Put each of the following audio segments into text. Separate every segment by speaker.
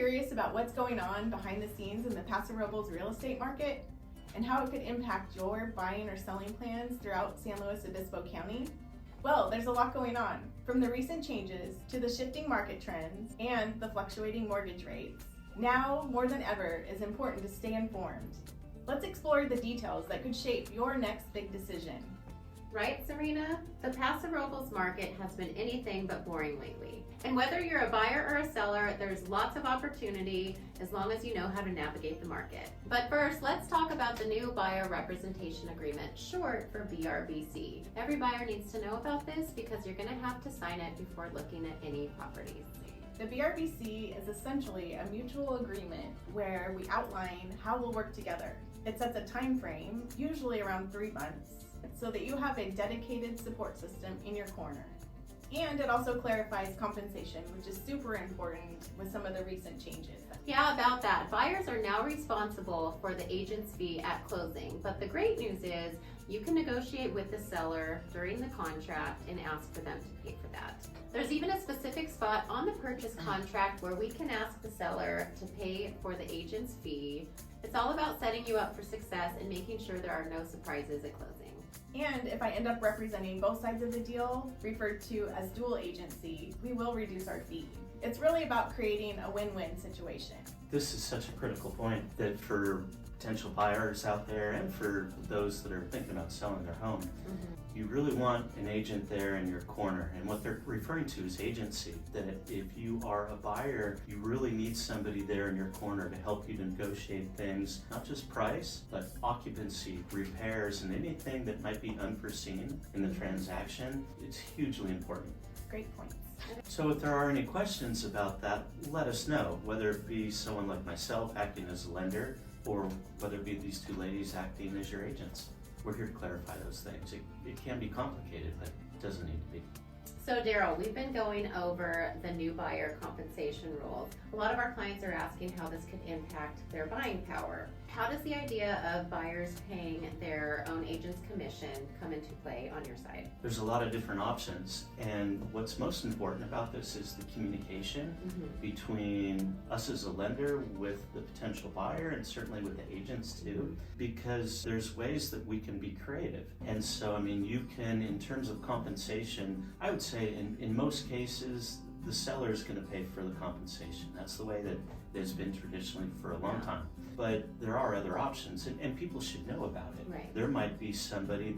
Speaker 1: curious about what's going on behind the scenes in the Paso Robles real estate market and how it could impact your buying or selling plans throughout San Luis Obispo County? Well, there's a lot going on, from the recent changes to the shifting market trends and the fluctuating mortgage rates. Now, more than ever, it's important to stay informed. Let's explore the details that could shape your next big decision.
Speaker 2: Right, Serena? The Paso Robles market has been anything but boring lately. And whether you're a buyer or a seller, there's lots of opportunity as long as you know how to navigate the market. But first, let's talk about the new Buyer Representation Agreement, short for BRBC. Every buyer needs to know about this because you're going to have to sign it before looking at any properties.
Speaker 1: The BRBC is essentially a mutual agreement where we outline how we'll work together. It sets a time frame, usually around 3 months, so that you have a dedicated support system in your corner. And it also clarifies compensation, which is super important with some of the recent changes.
Speaker 2: Yeah, about that. Buyers are now responsible for the agent's fee at closing, but the great news is you can negotiate with the seller during the contract and ask for them to pay for that. There's even a specific spot on the purchase contract where we can ask the seller to pay for the agent's fee. It's all about setting you up for success and making sure there are no surprises at closing.
Speaker 1: And if I end up representing both sides of the deal, referred to as dual agency, we will reduce our fee. It's really about creating a win-win situation.
Speaker 3: This is such a critical point that for potential buyers out there and for those that are thinking about selling their home, you really want an agent there in your corner. And what they're referring to is agency, that if you are a buyer, you really need somebody there in your corner to help you negotiate things, not just price, but occupancy, repairs, and anything that might be unforeseen in the transaction. It's hugely important.
Speaker 1: Great points.
Speaker 3: So if there are any questions about that, let us know, whether it be someone like myself acting as a lender or whether it be these two ladies acting as your agents. We're here to clarify those things. It can be complicated, but it doesn't need to be.
Speaker 2: So Darryl, we've been going over the new buyer compensation rules. A lot of our clients are asking how this could impact their buying power. How does the idea of buyers paying their own agent's commission come into play on your side?
Speaker 3: There's a lot of different options, and what's most important about this is the communication between us as a lender with the potential buyer and certainly with the agents too, because there's ways that we can be creative. And so, I mean, you can, in terms of compensation, I would say in most cases, the seller is going to pay for the compensation. That's the way that it's been traditionally for a long time. But there are other options, and people should know about it.
Speaker 2: Right.
Speaker 3: There might be somebody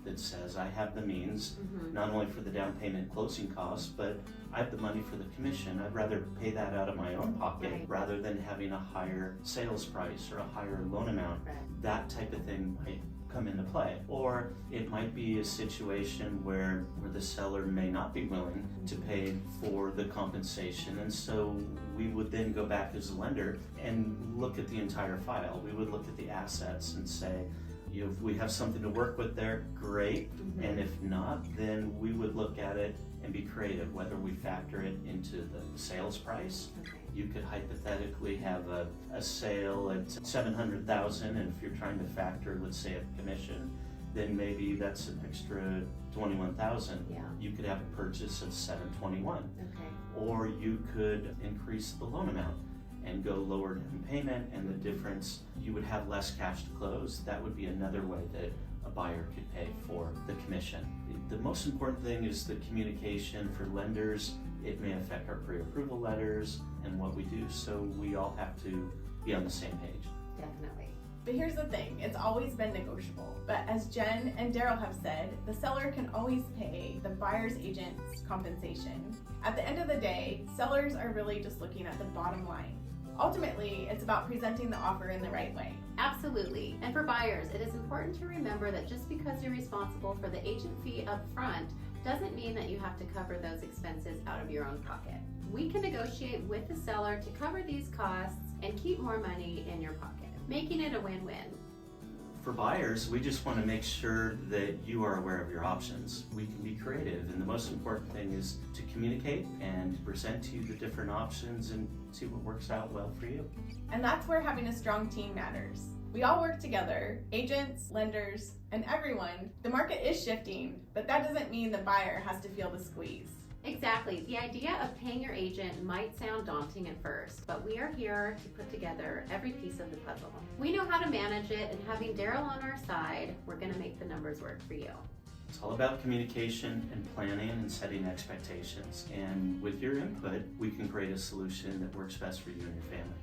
Speaker 3: that says, I have the means, not only for the down payment closing costs, but I have the money for the commission. I'd rather pay that out of my own pocket rather than having a higher sales price or a higher loan amount. That type of thing might come into play. Or it might be a situation where the seller may not be willing to pay for the compensation, and so we would then go back as a lender and look at the entire file. We would look at the assets and say, if we have something to work with there, great, and if not, then we would look at it and be creative, whether we factor it into the sales price. You could hypothetically have a sale at $700,000, and if you're trying to factor, let's say, a commission, then maybe that's an extra $21,000. You could have a purchase of $721. Or you could increase the loan amount and go lower down payment, and the difference, you would have less cash to close. That would be another way that a buyer could pay for the commission. The most important thing is the communication. For lenders, it may affect our pre-approval letters and what we do, so we all have to be on the same page.
Speaker 2: Definitely.
Speaker 1: But here's the thing, it's always been negotiable. But as Jen and Darryl have said, the seller can always pay the buyer's agent's compensation. At the end of the day, sellers are really just looking at the bottom line. Ultimately, it's about presenting the offer in the right way.
Speaker 2: Absolutely. And for buyers, it is important to remember that just because you're responsible for the agent fee up front doesn't mean that you have to cover those expenses out of your own pocket. We can negotiate with the seller to cover these costs and keep more money in your pocket, making it a win-win.
Speaker 3: For buyers, we just want to make sure that you are aware of your options. We can be creative, and the most important thing is to communicate and present to you the different options and see what works out well for you.
Speaker 1: And that's where having a strong team matters. We all work together, agents, lenders, and everyone. The market is shifting, but that doesn't mean the buyer has to feel the squeeze.
Speaker 2: Exactly. The idea of paying your agent might sound daunting at first, but we are here to put together every piece of the puzzle. We know how to manage it, and having Darryl on our side, we're going to make the numbers work for you.
Speaker 3: It's all about communication and planning and setting expectations. And with your input, we can create a solution that works best for you and your family.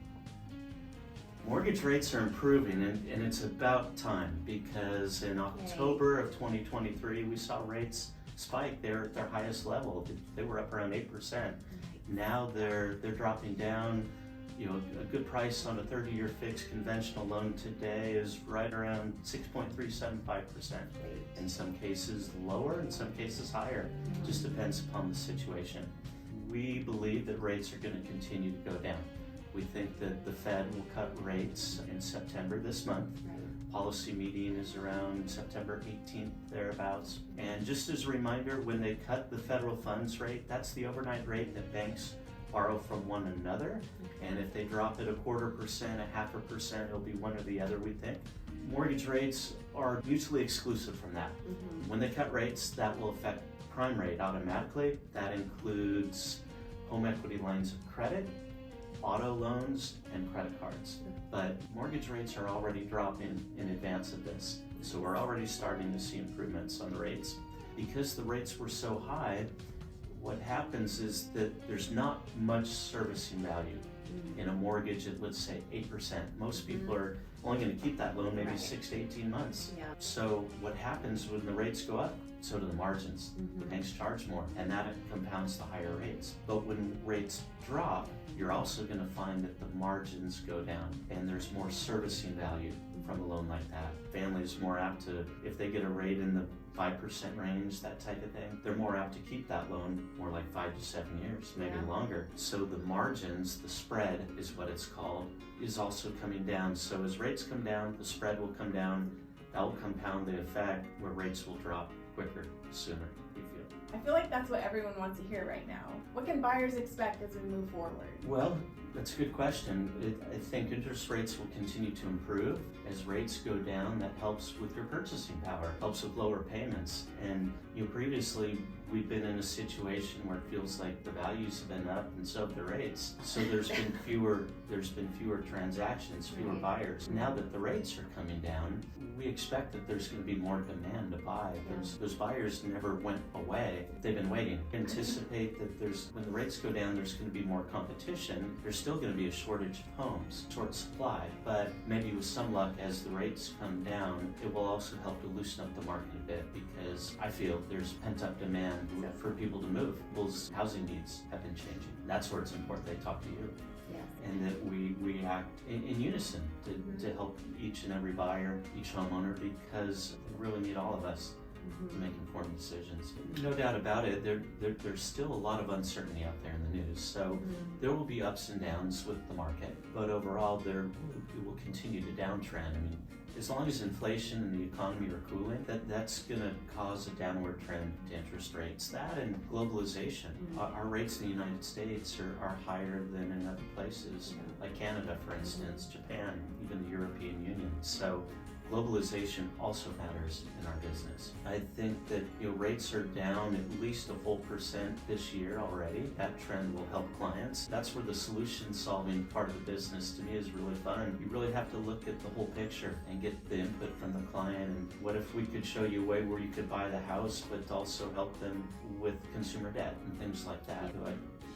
Speaker 3: Mortgage rates are improving, and it's about time, because in October of 2023, we saw rates spike. They're at their highest level. They were up around 8%. Now they're dropping down. You know, a good price on a 30-year fixed conventional loan today is right around 6.375%. In some cases lower, in some cases higher. Just depends upon the situation. We believe that rates are going to continue to go down. We think that the Fed will cut rates in September this month. Policy meeting is around September 18th, thereabouts. And just as a reminder, when they cut the federal funds rate, that's the overnight rate that banks borrow from one another. And if they drop it 0.25%, 0.5%, it'll be one or the other, we think. Mortgage rates are mutually exclusive from that. When they cut rates, that will affect prime rate automatically. That includes home equity lines of credit, auto loans, and credit cards. But mortgage rates are already dropping in advance of this. So we're already starting to see improvements on the rates. Because the rates were so high, what happens is that there's not much servicing value in a mortgage at, let's say, 8%. Most people are only going to keep that loan maybe 6 to 18 months. So what happens when the rates go up? So do the margins. The banks charge more, and that compounds the higher rates. But when rates drop, you're also going to find that the margins go down, and there's more servicing value from a loan like that. Families more apt to, if they get a rate in the 5% range, that type of thing, they're more apt to keep that loan more like 5 to 7 years, maybe longer. So the margins, the spread is what it's called, is also coming down. So as rates come down, the spread will come down. That will compound the effect where rates will drop quicker, sooner, we feel.
Speaker 1: I feel like that's what everyone wants to hear right now. What can buyers expect as we move forward?
Speaker 3: Well, that's a good question. I think interest rates will continue to improve. As rates go down, that helps with your purchasing power, helps with lower payments. And previously we've been in a situation where it feels like the values have been up and so have the rates. So there's been fewer transactions, fewer buyers. Now that the rates are coming down, we expect that there's going to be more demand to buy. Those buyers never went away. They've been waiting. Anticipate that when the rates go down, there's going to be more competition. There's still going to be a shortage of homes, short supply, but maybe with some luck, as the rates come down, it will also help to loosen up the market a bit, because I feel there's pent-up demand for people to move. People's housing needs have been changing. That's where it's important they talk to you. And that we act in unison to help each and every buyer, each homeowner, because we really need all of us to make informed decisions. No doubt about it, there's still a lot of uncertainty out there in the news. So there will be ups and downs with the market, but overall it will continue to downtrend. I mean, as long as inflation and the economy are cooling, that's going to cause a downward trend to interest rates. That and globalization. Our rates in the United States are higher than in other places, like Canada, for instance, Japan, even the European Union. So globalization also matters in our business. I think that rates are down at least 1% this year already. That trend will help clients. That's where the solution solving part of the business to me is really fun. You really have to look at the whole picture and get the input from the client. And what if we could show you a way where you could buy the house but also help them with consumer debt and things like that.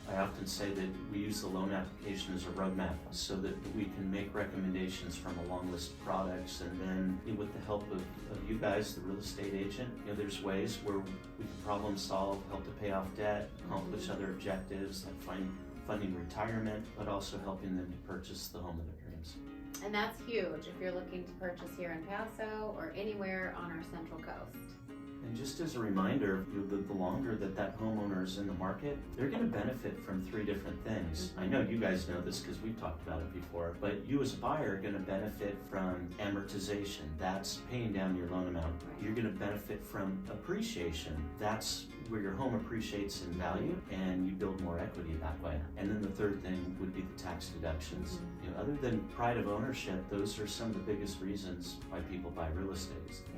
Speaker 3: I often say that we use the loan application as a roadmap so that we can make recommendations from a long list of products, and then with the help of you guys, the real estate agent, there's ways where we can problem solve, help to pay off debt, accomplish other objectives like funding retirement, but also helping them to purchase the home of their dreams.
Speaker 2: And that's huge if you're looking to purchase here in Paso or anywhere on our Central Coast.
Speaker 3: And just as a reminder, the longer that homeowner is in the market, they're going to benefit from 3 different things. I know you guys know this because we've talked about it before, but you as a buyer are going to benefit from amortization. That's paying down your loan amount. You're going to benefit from appreciation. That's where your home appreciates in value and you build more equity that way. And then the third thing would be the tax deductions. Other than pride of ownership, those are some of the biggest reasons why people buy real estate,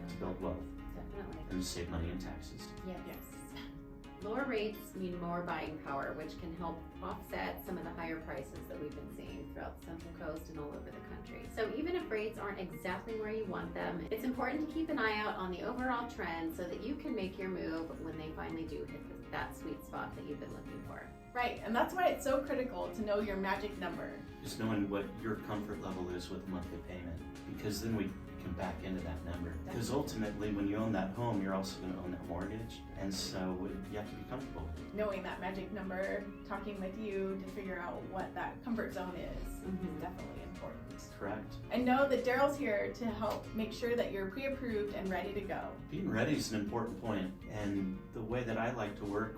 Speaker 3: to build wealth.
Speaker 2: Definitely.
Speaker 3: And to save money in taxes.
Speaker 2: Yes. Lower rates mean more buying power, which can help offset some of the higher prices that we've been seeing throughout the Central Coast and all over the country. So even if rates aren't exactly where you want them, it's important to keep an eye out on the overall trend so that you can make your move when they finally do hit that sweet spot that you've been looking for.
Speaker 1: Right, and that's why it's so critical to know your magic number.
Speaker 3: Just knowing what your comfort level is with monthly payment, because then we can back into that number. Because ultimately, when you own that home, you're also going to own that mortgage, and so you have to be comfortable.
Speaker 1: Knowing that magic number, talking with you to figure out what that comfort zone is definitely important.
Speaker 3: Correct.
Speaker 1: And know that Darryl's here to help make sure that you're pre-approved and ready to go.
Speaker 3: Being ready is an important point, and the way that I like to work,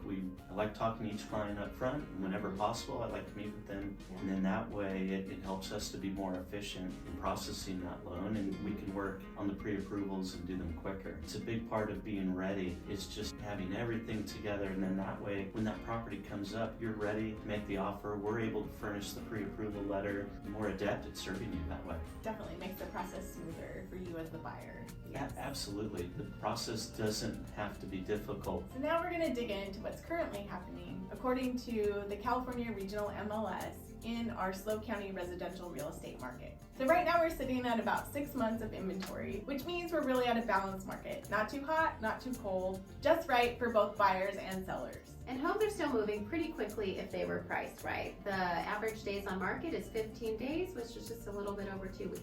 Speaker 3: I like talking to each client up front, and whenever possible, I like to meet with them, and then that way it helps us to be more efficient in processing that loan, and we can work on the pre-approvals and do them quicker. It's a big part of being ready, is just having everything together, and then that way, when that property comes up, you're ready to make the offer, we're able to furnish the pre-approval letter, and we're adept at serving you that way.
Speaker 1: Definitely makes the process smoother for you as the buyer.
Speaker 3: Yeah, absolutely. The process doesn't have to be difficult.
Speaker 1: So now we're going to dig into what's currently happening according to the California Regional MLS in our SLO County residential real estate market. So right now we're sitting at about 6 months of inventory, which means we're really at a balanced market. Not too hot, not too cold, just right for both buyers and sellers.
Speaker 2: And homes are still moving pretty quickly if they were priced right. The average days on market is 15 days, which is just a little bit over 2 weeks.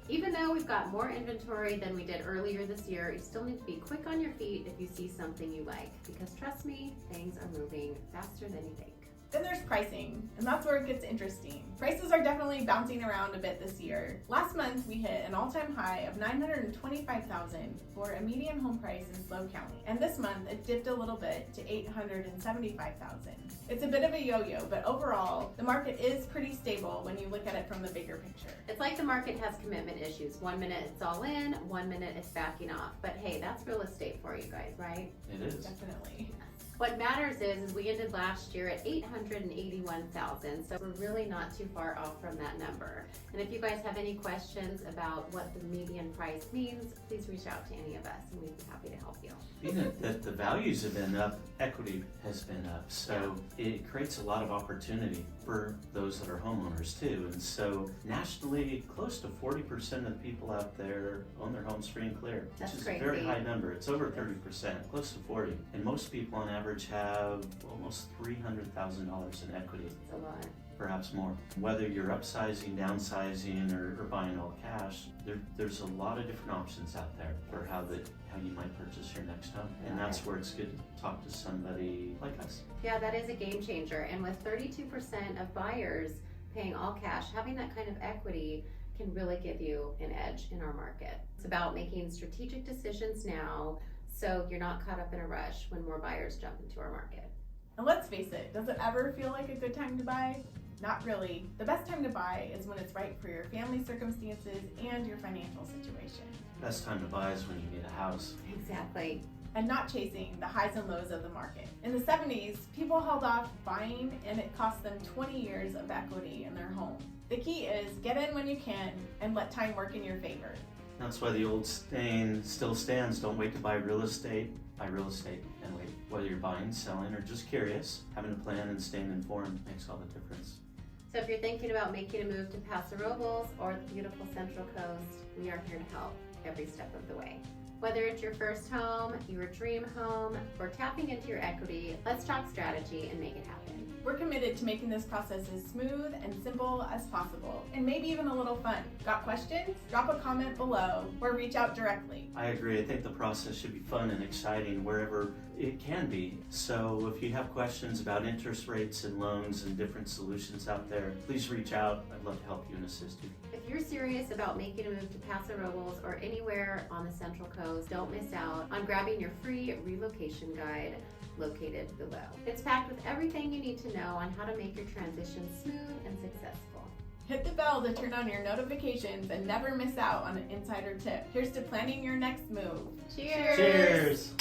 Speaker 2: Even though we've got more inventory than we did earlier this year, you still need to be quick on your feet if you see something you like, because trust me, things are moving faster than you think.
Speaker 1: Then there's pricing, and that's where it gets interesting. Prices are definitely bouncing around a bit this year. Last month, we hit an all-time high of $925,000 for a median home price in SLO County. And this month, it dipped a little bit to $875,000. It's a bit of a yo-yo, but overall, the market is pretty stable when you look at it from the bigger picture.
Speaker 2: It's like the market has commitment issues. 1 minute it's all in, 1 minute it's backing off. But hey, that's real estate for you guys, right?
Speaker 3: It is.
Speaker 1: Definitely.
Speaker 2: What matters is we ended last year at $881,000, so we're really not too far off from that number. And if you guys have any questions about what the median price means, please reach out to any of us and we'd be happy to help you.
Speaker 3: Being that the values have been up, equity has been up, so it creates a lot of opportunity for those that are homeowners too. And so nationally, close to 40% of the people out there own their homes free and clear, which is a very high number. It's over 30%, close to 40. And most people on average have almost $300,000 in equity.
Speaker 2: It's a lot.
Speaker 3: Perhaps more. Whether you're upsizing, downsizing, or buying all cash, there's a lot of different options out there for how you might purchase your next home. And that's where it's good to talk to somebody like us.
Speaker 2: Yeah, that is a game changer. And with 32% of buyers paying all cash, having that kind of equity can really give you an edge in our market. It's about making strategic decisions now so you're not caught up in a rush when more buyers jump into our market.
Speaker 1: And let's face it, does it ever feel like a good time to buy? Not really. The best time to buy is when it's right for your family circumstances and your financial situation.
Speaker 3: Best time to buy is when you need a house.
Speaker 2: Exactly.
Speaker 1: And not chasing the highs and lows of the market. In the 70s, people held off buying and it cost them 20 years of equity in their home. The key is get in when you can and let time work in your favor.
Speaker 3: That's why the old saying still stands: don't wait to buy real estate, buy real estate and wait. Whether you're buying, selling, or just curious, having a plan and staying informed makes all the difference.
Speaker 2: So if you're thinking about making a move to Paso Robles or the beautiful Central Coast, we are here to help every step of the way. Whether it's your first home, your dream home, or tapping into your equity, let's talk strategy and make it happen.
Speaker 1: We're committed to making this process as smooth and simple as possible, and maybe even a little fun. Got questions? Drop a comment below or reach out directly.
Speaker 3: I agree. I think the process should be fun and exciting wherever it can be. So if you have questions about interest rates and loans and different solutions out there, please reach out. I'd love to help you and assist you.
Speaker 2: If you're serious about making a move to Paso Robles or anywhere on the Central Coast, don't miss out on grabbing your free relocation guide located below. It's packed with everything you need to know on how to make your transition smooth and successful.
Speaker 1: Hit the bell to turn on your notifications and never miss out on an insider tip. Here's to planning your next move.
Speaker 2: Cheers!
Speaker 3: Cheers!